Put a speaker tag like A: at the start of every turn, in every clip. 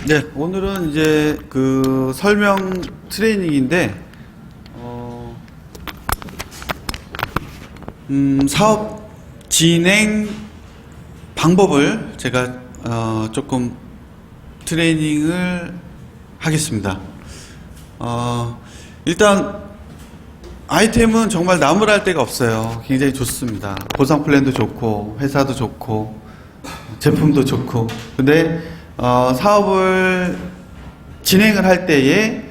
A: 네, 오늘은 이제 그 설명 트레이닝인데, 사업 진행 방법을 제가 조금 트레이닝을 하겠습니다. 일단 아이템은 정말 나무랄 데가 없어요. 굉장히 좋습니다. 보상 플랜도 좋고, 회사도 좋고, 제품도 좋고. 근데 사업을 진행을 할 때에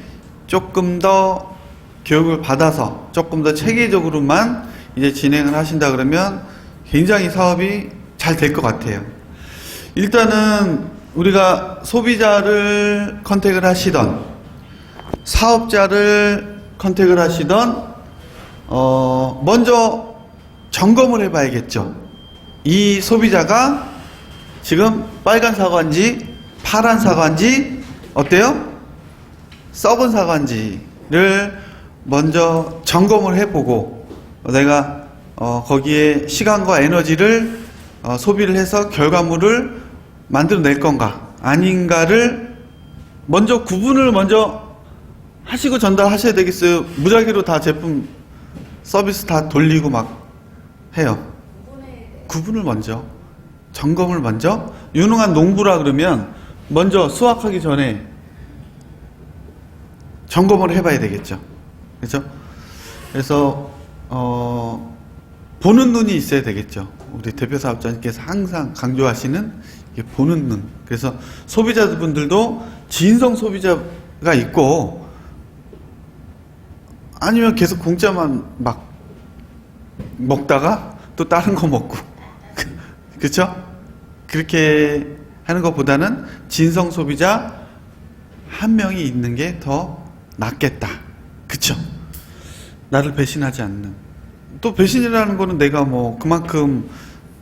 A: 조금 더 교육을 받아서 조금 더 체계적으로만 이제 진행을 하신다 그러면 굉장히 사업이 잘 될 것 같아요. 일단은 우리가 소비자를 컨택을 하시던 사업자를 컨택을 하시던 먼저 점검을 해봐야겠죠. 이 소비자가 지금 빨간 사과인지 파란 사과인지 어때요? 썩은 사과인지를 먼저 점검을 해보고 내가 거기에 시간과 에너지를 소비를 해서 결과물을 만들어낼 건가 아닌가를 먼저 구분을 먼저 하시고 전달하셔야 되겠어요. 무작위로 다 제품 서비스 다 돌리고 막 해요. 구분을 먼저 점검을 먼저 유능한 농부라 그러면 먼저 수확하기 전에 점검을 해봐야 되겠죠. 그렇죠? 그래서 보는 눈이 있어야 되겠죠. 우리 대표 사업자님께서 항상 강조하시는 이게 보는 눈. 그래서 소비자분들도 진성 소비자가 있고 아니면 계속 공짜만 막 먹다가 또 다른 거 먹고 그렇죠? 그렇게 하는 것보다는 진성 소비자 한 명이 있는 게 더 낫겠다. 그쵸? 나를 배신하지 않는. 또 배신이라는 거는 내가 뭐 그만큼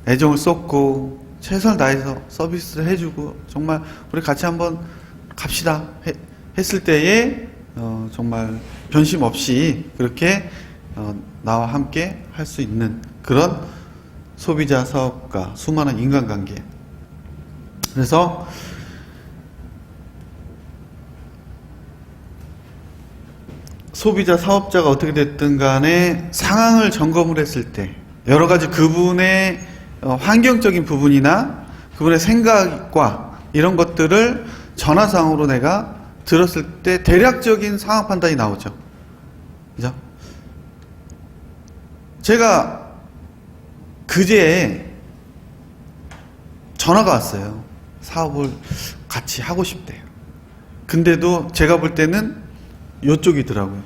A: 애정을 쏟고 최선을 다해서 서비스를 해주고 정말 우리 같이 한번 갑시다 했을 때에 정말 변심 없이 그렇게 나와 함께 할 수 있는 그런 소비자 사업가 수많은 인간관계. 그래서 소비자 사업자가 어떻게 됐든 간에 상황을 점검을 했을 때 여러 가지 그분의 환경적인 부분이나 그분의 생각과 이런 것들을 전화상으로 내가 들었을 때 대략적인 상황 판단이 나오죠. 그죠? 제가 그제 전화가 왔어요. 사업을 같이 하고 싶대요. 근데도 제가 볼 때는 이쪽이더라고요.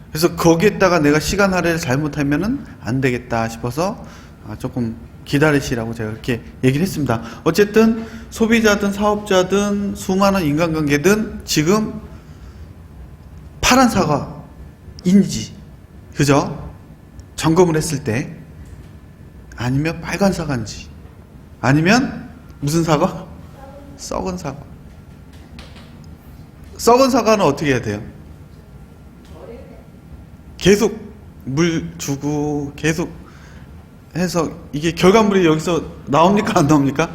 A: 그래서 거기에다가 내가 시간 할애를 잘못하면은 안 되겠다 싶어서 조금 기다리시라고 제가 그렇게 얘기를 했습니다. 어쨌든 소비자든 사업자든 수많은 인간관계든 지금 파란 사과인지 그죠? 점검을 했을 때 아니면 빨간 사과인지 아니면 무슨 사과? 썩은 사과. 썩은 사과는 어떻게 해야 돼요? 계속 물 주고 계속 해서 이게 결과물이 여기서 나옵니까 안 나옵니까?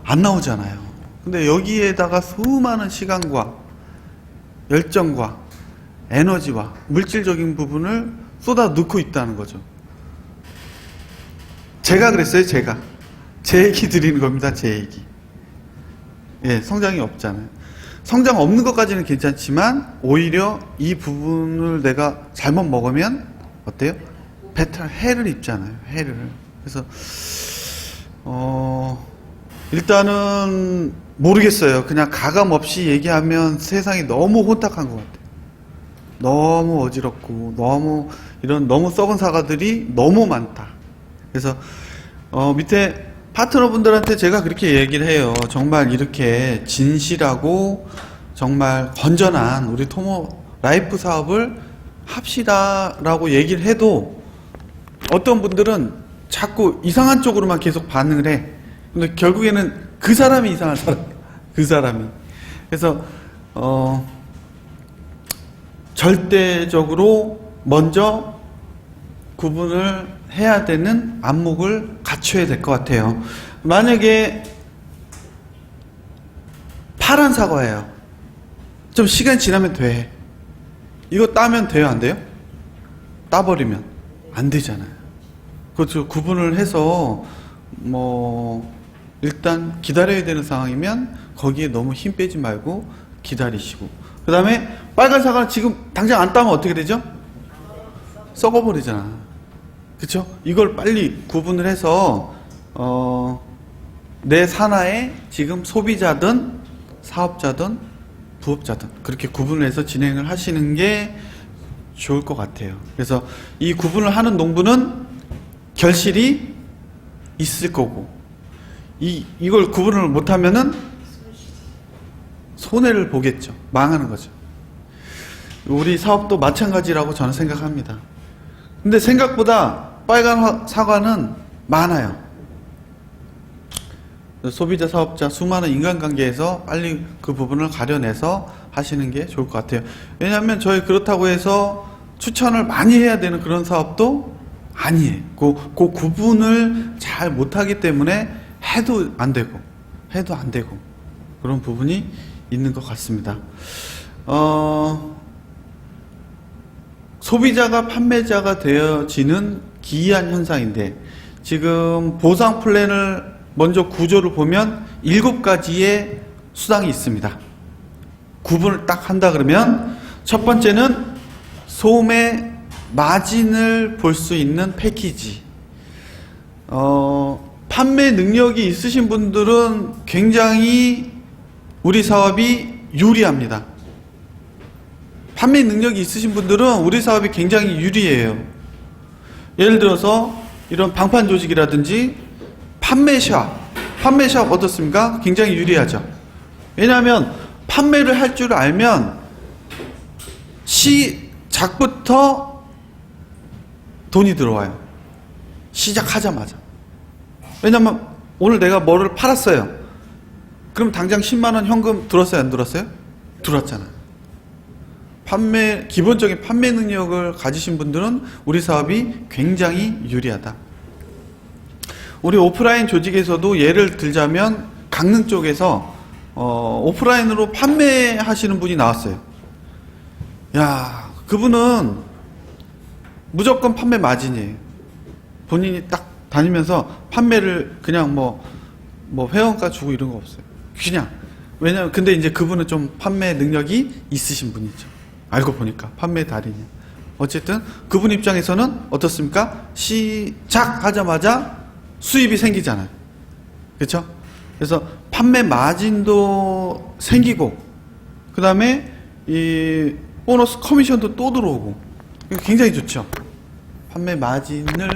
A: 안 나오잖아요. 근데 여기에다가 수많은 시간과 열정과 에너지와 물질적인 부분을 쏟아 넣고 있다는 거죠. 제가 그랬어요. 제 얘기 드리는 겁니다. 제 얘기. 예, 성장이 없잖아요. 성장 없는 것까지는 괜찮지만 오히려 이 부분을 내가 잘못 먹으면 어때요? 배탈 해를 입잖아요. 해를. 그래서 일단은 모르겠어요. 그냥 가감 없이 얘기하면 세상이 너무 혼탁한 것 같아요. 너무 어지럽고 너무 썩은 사과들이 너무 많다. 그래서 밑에 파트너분들한테 제가 그렇게 얘기를 해요. 정말 이렇게 진실하고 정말 건전한 우리 토모 라이프 사업을 합시다라고 얘기를 해도 어떤 분들은 자꾸 이상한 쪽으로만 계속 반응을 해. 근데 결국에는 그 사람이 이상한 사람. 그 사람이. 그래서 절대적으로 먼저 구분을 해야 되는 안목을 갖춰야 될 것 같아요. 만약에 파란 사과예요. 좀 시간이 지나면 돼. 이거 따면 돼요, 안 돼요? 따버리면 안 되잖아요. 그것도 구분을 해서 일단 기다려야 되는 상황이면 거기에 너무 힘 빼지 말고 기다리시고, 그 다음에 빨간 사과는 지금 당장 안 따면 어떻게 되죠? 썩어버리잖아. 그쵸? 이걸 빨리 구분을 해서 내 산하에 지금 소비자든 사업자든 부업자든 그렇게 구분을 해서 진행을 하시는 게 좋을 것 같아요. 그래서 이 구분을 하는 농부는 결실이 있을 거고, 이걸 구분을 못하면은 손해를 보겠죠. 망하는 거죠. 우리 사업도 마찬가지라고 저는 생각합니다. 근데 생각보다 빨간 사과는 많아요. 소비자, 사업자, 수많은 인간관계에서 빨리 그 부분을 가려내서 하시는 게 좋을 것 같아요. 왜냐하면 저희 그렇다고 해서 추천을 많이 해야 되는 그런 사업도 아니에요. 그 구분을 잘 못하기 때문에 해도 안 되고 그런 부분이 있는 것 같습니다. 소비자가 판매자가 되어지는 기이한 현상인데, 지금 보상 플랜을 먼저 구조를 보면 7가지의 수당이 있습니다. 구분을 딱 한다 그러면 첫 번째는 소매 마진을 볼 수 있는 패키지. 판매 능력이 있으신 분들은 굉장히 우리 사업이 유리합니다. 판매 능력이 있으신 분들은 우리 사업이 굉장히 유리해요. 예를 들어서 이런 방판 조직이라든지 판매샵 어떻습니까? 굉장히 유리하죠. 왜냐하면 판매를 할 줄 알면 시작부터 돈이 들어와요. 시작하자마자. 왜냐하면 오늘 내가 뭐를 팔았어요. 그럼 당장 10만원 현금 들었어요, 안 들었어요? 들었잖아요. 기본적인 판매 능력을 가지신 분들은 우리 사업이 굉장히 유리하다. 우리 오프라인 조직에서도 예를 들자면 강릉 쪽에서 오프라인으로 판매하시는 분이 나왔어요. 야, 그분은 무조건 판매 마진이에요. 본인이 딱 다니면서 판매를 그냥 회원가 주고 이런 거 없어요. 그냥. 왜냐면 근데 이제 그분은 좀 판매 능력이 있으신 분이죠. 알고 보니까 판매 달인이야. 어쨌든 그분 입장에서는 어떻습니까? 시작하자마자 수입이 생기잖아요. 그렇죠? 그래서 판매 마진도 생기고, 그 다음에 이 보너스 커미션도 또 들어오고, 굉장히 좋죠. 판매 마진을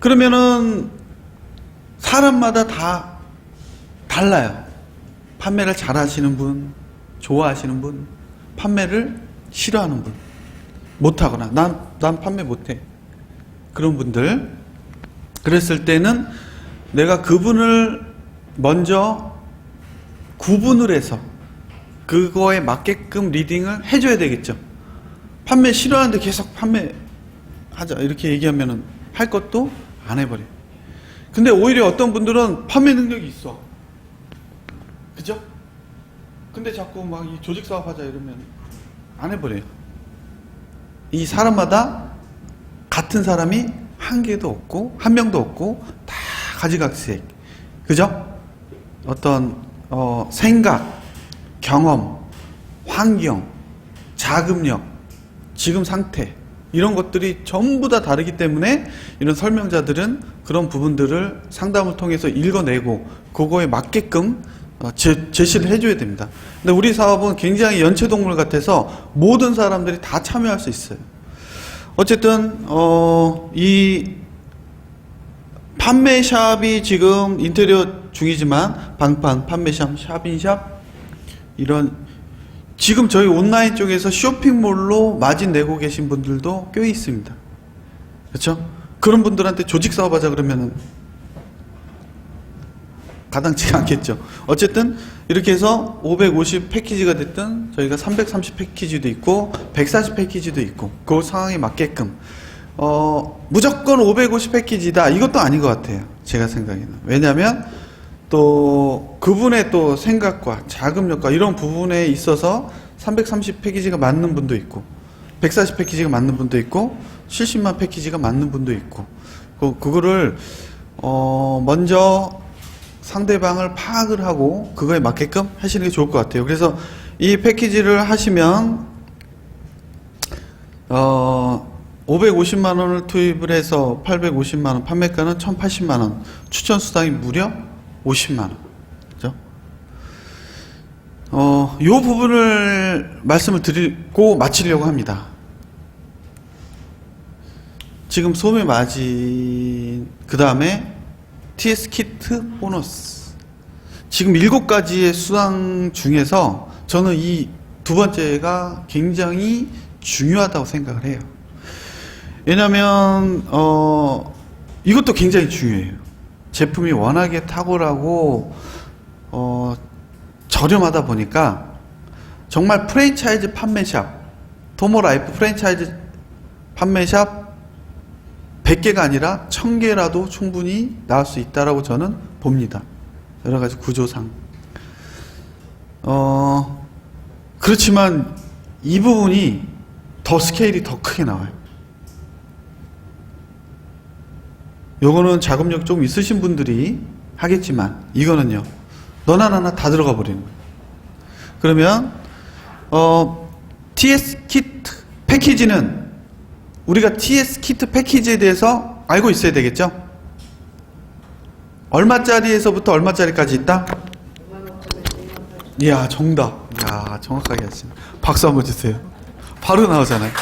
A: 그러면은 사람마다 다 달라요. 판매를 잘하시는 분, 좋아하시는 분, 판매를 싫어하는 분, 못하거나 난 판매 못해, 그런 분들. 그랬을 때는 내가 그분을 먼저 구분을 해서 그거에 맞게끔 리딩을 해줘야 되겠죠. 판매 싫어하는데 계속 판매하자 이렇게 얘기하면은 할 것도 안 해버려요. 근데 오히려 어떤 분들은 판매 능력이 있어. 그죠? 근데 자꾸 막 이 조직 사업하자 이러면 안 해버려요. 이 사람마다 같은 사람이 한 개도 없고 한 명도 없고 다 가지각색. 그죠? 어떤 생각, 경험, 환경, 자금력, 지금 상태, 이런 것들이 전부 다 다르기 때문에 이런 설명자들은 그런 부분들을 상담을 통해서 읽어내고 그거에 맞게끔 제시를 해줘야 됩니다. 근데 우리 사업은 굉장히 연체동물 같아서 모든 사람들이 다 참여할 수 있어요. 어쨌든 이 판매샵이 지금 인테리어 중이지만 방판, 판매샵, 샵인샵, 이런 지금 저희 온라인 쪽에서 쇼핑몰로 마진 내고 계신 분들도 꽤 있습니다. 그렇죠? 그런 분들한테 조직 사업하자 그러면은 가당치가 않겠죠. 어쨌든 이렇게 해서 550 패키지가 됐든 저희가 330 패키지도 있고 140 패키지도 있고 그 상황에 맞게끔 무조건 550 패키지다 이것도 아닌 것 같아요. 제가 생각에는. 왜냐하면 또 그분의 또 생각과 자금력과 이런 부분에 있어서 330 패키지가 맞는 분도 있고 140 패키지가 맞는 분도 있고 70만 패키지가 맞는 분도 있고 그거를 먼저 상대방을 파악을 하고 그거에 맞게끔 하시는 게 좋을 것 같아요. 그래서 이 패키지를 하시면 550만 원을 투입을 해서 850만 원, 판매가는 1080만 원, 추천 수당이 무려 50만 원. 그죠? 요 부분을 말씀을 드리고 마치려고 합니다. 지금 소매 마진, 그 다음에 TS 키트 보너스. 지금 7가지의 수당 중에서 저는 이 두 번째가 굉장히 중요하다고 생각을 해요. 왜냐면, 이것도 굉장히 중요해요. 제품이 워낙에 탁월하고, 저렴하다 보니까, 정말 프랜차이즈 판매샵, 토모라이프 프랜차이즈 판매샵 100개가 아니라 1000개라도 충분히 나올 수 있다라고 저는 봅니다. 여러 가지 구조상. 그렇지만 이 부분이 더 스케일이 더 크게 나와요. 요거는 자금력 좀 있으신 분들이 하겠지만 이거는요. 너나 나나 다 들어가 버리는 거예요. 그러면 TS 키트 패키지는 우리가 TS 키트 패키지에 대해서 알고 있어야 되겠죠? 얼마짜리에서부터 얼마짜리까지 있다? 이야, 정답. 이야, 정확하게 하시네. 박수 한번 주세요. 바로 나오잖아요.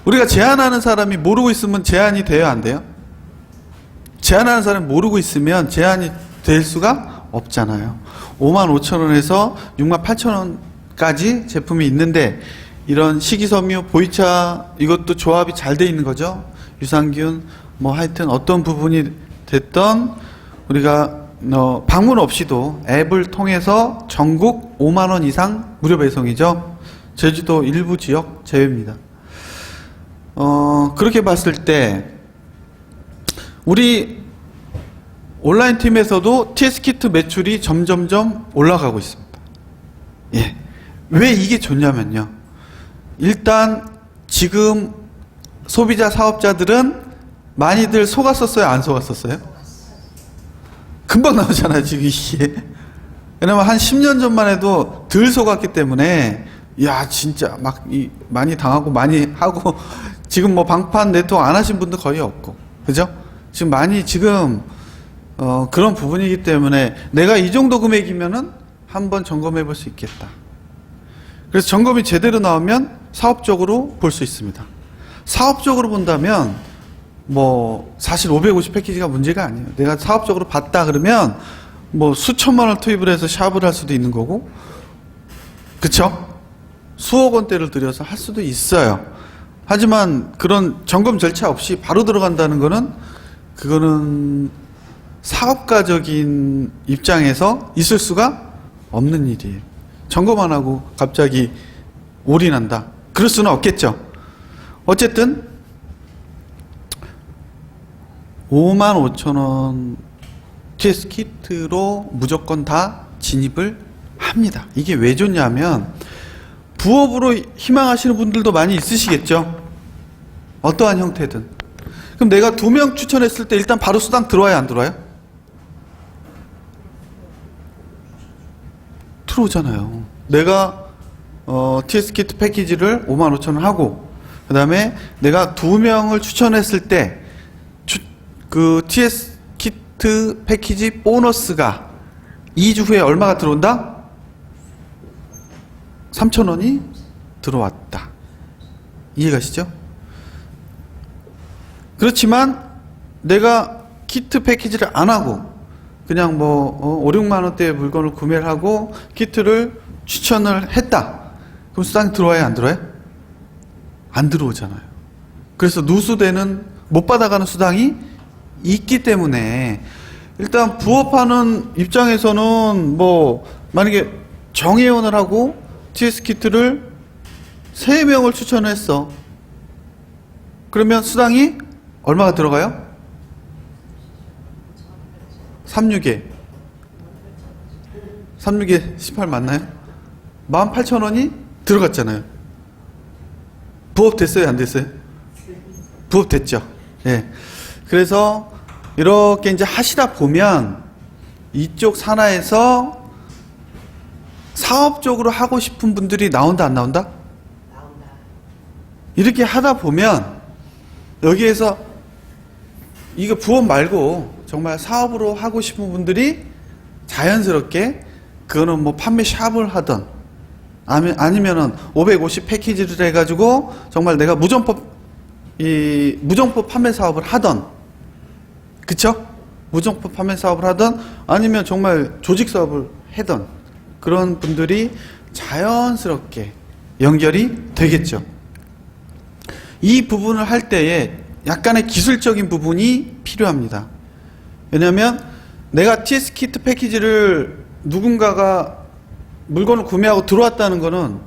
A: 우리가 제안하는 사람이 모르고 있으면 제안이 돼요, 안 돼요? 제안하는 사람이 모르고 있으면 제안이 될 수가 없잖아요. 55,000원에서 68,000원까지 제품이 있는데 이런 식이섬유, 보이차 이것도 조합이 잘 돼 있는 거죠. 유산균 뭐 하여튼 어떤 부분이 됐던 우리가 방문 없이도 앱을 통해서 전국 5만 원 이상 무료 배송이죠. 제주도 일부 지역 제외입니다. 그렇게 봤을 때 우리 온라인 팀에서도 TS 키트 매출이 점점점 올라가고 있습니다. 예. 왜 이게 좋냐면요. 일단 지금 소비자 사업자들은 많이들 속았었어요, 안 속았었어요? 금방 나오잖아요, 지금 이게. 왜냐면 한 10년 전만 해도 덜 속았기 때문에 야 진짜 막 많이 당하고 많이 하고 지금 뭐 방판 네트워크 안 하신 분도 거의 없고, 그죠? 지금 많이 지금 그런 부분이기 때문에 내가 이 정도 금액이면은 한번 점검해 볼 수 있겠다. 그래서 점검이 제대로 나오면 사업적으로 볼 수 있습니다. 사업적으로 본다면 뭐 사실 550 패키지가 문제가 아니에요. 내가 사업적으로 봤다 그러면 뭐 수천만 원 투입을 해서 샵을 할 수도 있는 거고, 그쵸? 수억 원대를 들여서 할 수도 있어요. 하지만 그런 점검 절차 없이 바로 들어간다는 거는 그거는 사업가적인 입장에서 있을 수가 없는 일이에요. 점검 안 하고 갑자기 올인한다. 그럴 수는 없겠죠. 어쨌든 55,000원 TS 키트로 무조건 다 진입을 합니다. 이게 왜 좋냐면 부업으로 희망하시는 분들도 많이 있으시겠죠. 어떠한 형태든. 그럼 내가 2명 추천했을 때 일단 바로 수당 들어와요, 안 들어와요? 들어오잖아요. 내가 TS 키트 패키지를 55,000원 하고 그 다음에 내가 2명을 추천했을 때 그 TS 키트 패키지 보너스가 2주 후에 얼마가 들어온다? 3,000원이 들어왔다. 이해가시죠? 그렇지만 내가 키트 패키지를 안 하고 그냥 뭐 5, 6만 원대의 물건을 구매를 하고 키트를 추천을 했다. 그럼 수당이 들어와요, 안 들어와요? 안 들어오잖아요. 그래서 누수되는 못 받아가는 수당이 있기 때문에 일단 부업하는 입장에서는 뭐 만약에 정회원을 하고 TS 키트를 3명을 추천했어. 그러면 수당이 얼마가 들어가요? 36에 18 맞나요? 18,000원이 들어갔잖아요. 부업 됐어요? 안 됐어요? 부업 됐죠. 예. 그래서 이렇게 이제 하시다 보면 이쪽 산하에서 사업적으로 하고 싶은 분들이 나온다, 안 나온다?
B: 나온다.
A: 이렇게 하다 보면 여기에서 이거 부업 말고 정말 사업으로 하고 싶은 분들이 자연스럽게 그거는 뭐 판매 샵을 하던 아니면은 550 패키지를 해가지고 정말 내가 무정법 판매 사업을 하던, 그쵸? 무정법 판매 사업을 하던 아니면 정말 조직 사업을 하던 그런 분들이 자연스럽게 연결이 되겠죠. 이 부분을 할 때에 약간의 기술적인 부분이 필요합니다. 왜냐하면 내가 TS 키트 패키지를 누군가가 물건을 구매하고 들어왔다는 거는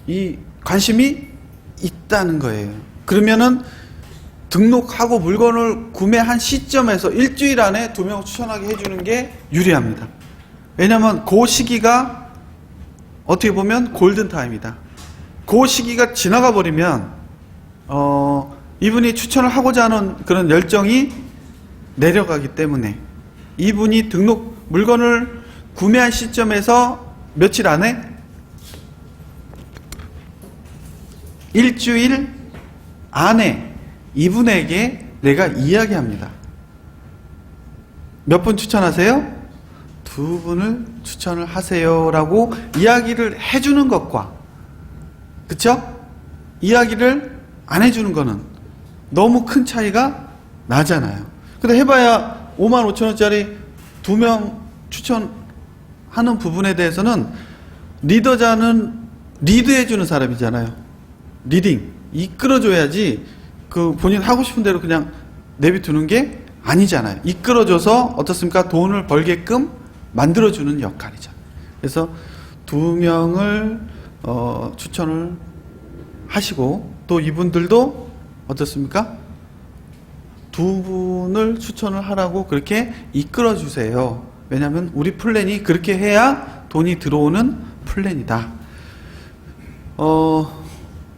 A: 이 관심이 있다는 거예요. 그러면은 등록하고 물건을 구매한 시점에서 일주일 안에 2명 추천하게 해주는 게 유리합니다. 왜냐하면 그 시기가 어떻게 보면 골든타임이다. 그 시기가 지나가 버리면 이분이 추천을 하고자 하는 그런 열정이 내려가기 때문에 이분이 물건을 구매한 시점에서 며칠 안에 일주일 안에 이분에게 내가 이야기합니다. 몇 분 추천하세요? 2분을 추천을 하세요라고 이야기를 해주는 것과, 그쵸? 이야기를 안 해주는 거는 너무 큰 차이가 나잖아요. 근데 해봐야 55,000원짜리 2명 추천하는 부분에 대해서는 리더자는 리드해주는 사람이잖아요. 리딩, 이끌어줘야지 그 본인 하고 싶은 대로 그냥 내비두는 게 아니잖아요. 이끌어줘서 어떻습니까? 돈을 벌게끔 만들어주는 역할이죠. 그래서 2명을 추천을 하시고 또 이분들도 어떻습니까? 2분을 추천을 하라고 그렇게 이끌어 주세요. 왜냐하면 우리 플랜이 그렇게 해야 돈이 들어오는 플랜이다.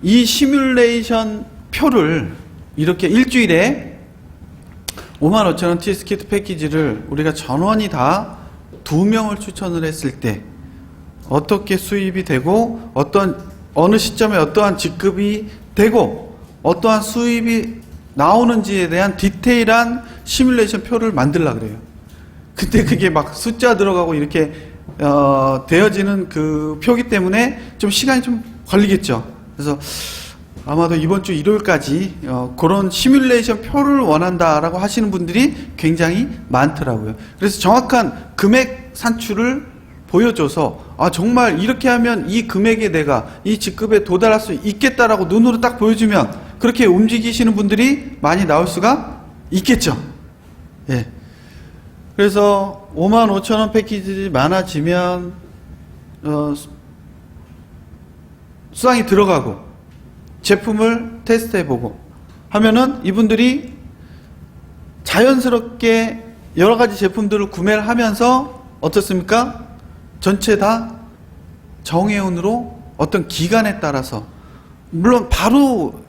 A: 이 시뮬레이션 표를 이렇게 일주일에 55,000원 TS 키트 패키지를 우리가 전원이 다 2명을 추천을 했을 때 어떻게 수입이 되고 어느 시점에 어떠한 직급이 되고 어떠한 수입이 나오는지에 대한 디테일한 시뮬레이션 표를 만들려고 그래요. 근데 그게 막 숫자 들어가고 이렇게 되어지는 그 표기 때문에 좀 시간이 좀 걸리겠죠. 그래서 아마도 이번 주 일요일까지 그런 시뮬레이션 표를 원한다라고 하시는 분들이 굉장히 많더라고요. 그래서 정확한 금액 산출을 보여줘서 정말 이렇게 하면 이 금액에 내가 이 직급에 도달할 수 있겠다라고 눈으로 딱 보여주면 그렇게 움직이시는 분들이 많이 나올 수가 있겠죠. 예. 그래서 55,000원 패키지 많아지면 수당이 들어가고 제품을 테스트해보고 하면은 이분들이 자연스럽게 여러 가지 제품들을 구매를 하면서 어떻습니까? 전체 다 정회원으로 어떤 기간에 따라서 물론 바로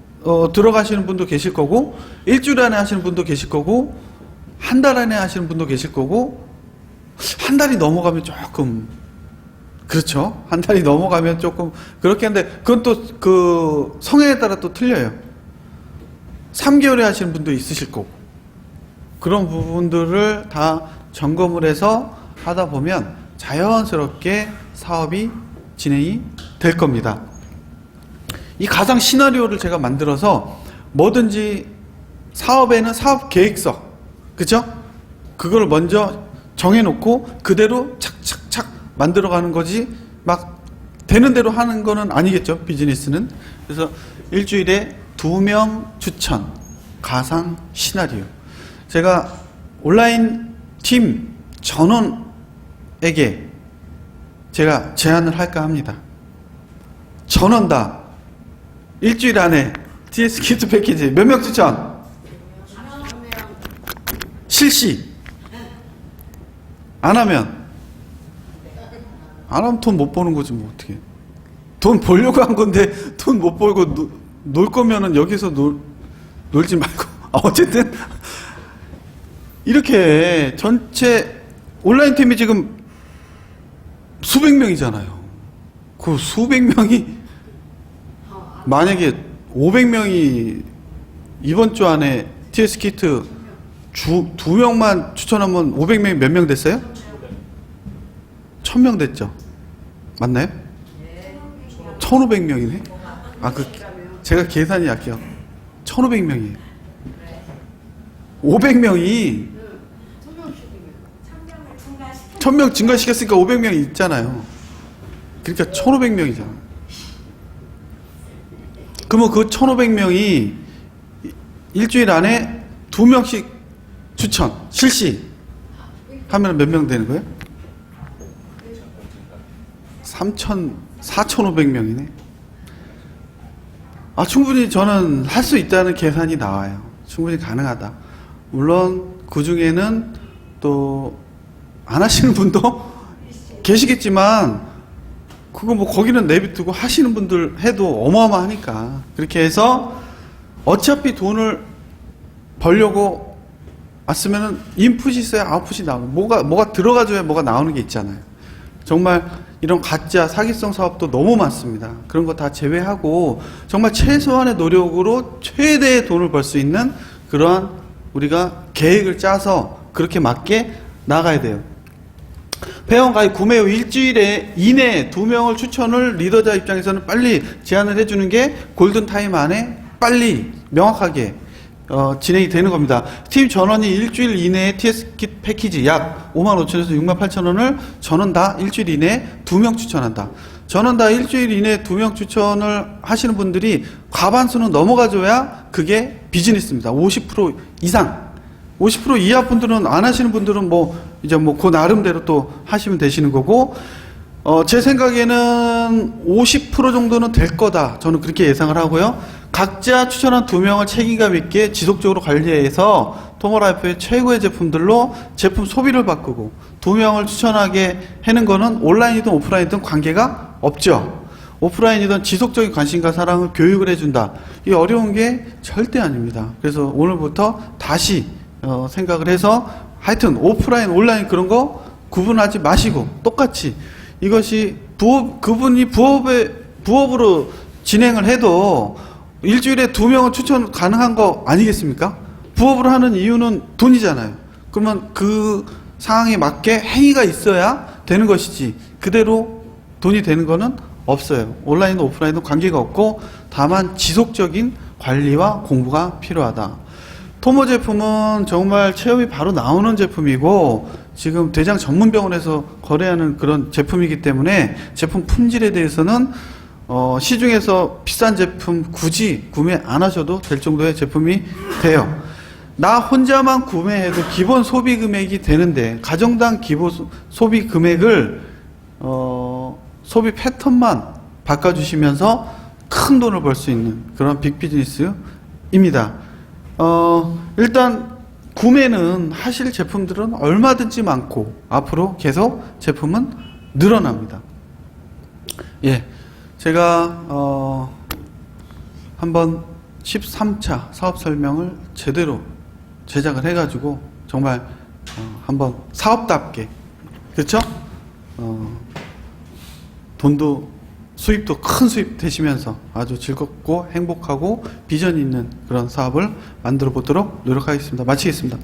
A: 들어가시는 분도 계실 거고 일주일 안에 하시는 분도 계실 거고 한 달 안에 하시는 분도 계실 거고 한 달이 넘어가면 조금 그렇죠. 한 달이 넘어가면 조금 그렇게 하는데 그건 또 그 성향에 따라 또 틀려요. 3개월에 하시는 분도 있으실 거고 그런 부분들을 다 점검을 해서 하다 보면 자연스럽게 사업이 진행이 될 겁니다. 이 가상 시나리오를 제가 만들어서 뭐든지 사업에는 사업 계획서, 그죠? 그걸 먼저 정해놓고 그대로 착착착 만들어가는 거지 막 되는 대로 하는 거는 아니겠죠, 비즈니스는. 그래서 일주일에 2명 추천 가상 시나리오, 제가 온라인 팀 전원에게 제가 제안을 할까 합니다. 전원 다 일주일 안에 TS 키트 패키지 몇 명 추천? 실시 안 하면 돈 못 버는 거지 뭐 어떻게. 돈 벌려고 한 건데 돈 못 벌고 놀 거면은 여기서 놀지 말고. 어쨌든 이렇게 전체 온라인 팀이 지금 수백 명이잖아요. 그 수백 명이 만약에 500명이 이번 주 안에 TS 키트 두 명만 추천하면 500명이 몇 명 됐어요? 1000명 됐죠? 맞나요? 1500명이네? 제가 계산이 약해요. 1500명이에요. 500명이 1000명 증가시켰으니까 500명이 있잖아요. 그러니까 1500명이잖아요. 그러면 그 1500명이 일주일 안에 2명씩 추천, 실시 하면 몇 명 되는 거예요? 4,500명이네. 충분히 저는 할 수 있다는 계산이 나와요. 충분히 가능하다. 물론 그 중에는 또 안 하시는 분도 계시겠지만 그거 뭐 거기는 내비두고 하시는 분들 해도 어마어마하니까 그렇게 해서 어차피 돈을 벌려고 왔으면은 인풋이 있어야 아웃풋이 나오고 뭐가 들어가줘야 뭐가 나오는 게 있잖아요. 정말 이런 가짜 사기성 사업도 너무 많습니다. 그런 거 다 제외하고 정말 최소한의 노력으로 최대의 돈을 벌 수 있는 그러한 우리가 계획을 짜서 그렇게 맞게 나가야 돼요. 회원 가입 구매 후 일주일 이내에 2명을 추천을 리더자 입장에서는 빨리 제안을 해주는 게 골든타임 안에 빨리 명확하게 진행이 되는 겁니다. 팀 전원이 일주일 이내에 TS킷 패키지 약 55,000원에서 68,000원을 전원 다 일주일 이내에 2명 추천한다. 전원 다 일주일 이내에 2명 추천을 하시는 분들이 과반수는 넘어가줘야 그게 비즈니스입니다. 50% 이상. 50% 이하 분들은 안 하시는 분들은 이제 그 나름대로 또 하시면 되시는 거고, 제 생각에는 50% 정도는 될 거다. 저는 그렇게 예상을 하고요. 각자 추천한 2명을 책임감 있게 지속적으로 관리해서 토모라이프의 최고의 제품들로 제품 소비를 바꾸고 2명을 추천하게 하는 거는 온라인이든 오프라인이든 관계가 없죠. 오프라인이든 지속적인 관심과 사랑을 교육을 해준다. 이게 어려운 게 절대 아닙니다. 그래서 오늘부터 다시 생각을 해서 하여튼 오프라인, 온라인 그런 거 구분하지 마시고 똑같이 이것이 그분이 부업으로 진행을 해도 일주일에 2명은 추천 가능한 거 아니겠습니까? 부업을 하는 이유는 돈이잖아요. 그러면 그 상황에 맞게 행위가 있어야 되는 것이지 그대로 돈이 되는 거는 없어요. 온라인도 오프라인도 관계가 없고 다만 지속적인 관리와 공부가 필요하다. 토모 제품은 정말 체험이 바로 나오는 제품이고 지금 대장 전문병원에서 거래하는 그런 제품이기 때문에 제품 품질에 대해서는 시중에서 비싼 제품 굳이 구매 안 하셔도 될 정도의 제품이 돼요. 나 혼자만 구매해도 기본 소비 금액이 되는데 가정당 기본 소비 금액을 소비 패턴만 바꿔주시면서 큰 돈을 벌 수 있는 그런 빅비즈니스입니다. 일단 구매는 하실 제품들은 얼마든지 많고 앞으로 계속 제품은 늘어납니다. 예, 제가 한번 13차 사업 설명을 제대로 제작을 해가지고 정말 한번 사업답게, 그렇죠? 돈도 수입도 큰 수입 되시면서 아주 즐겁고 행복하고 비전 있는 그런 사업을 만들어 보도록 노력하겠습니다. 마치겠습니다.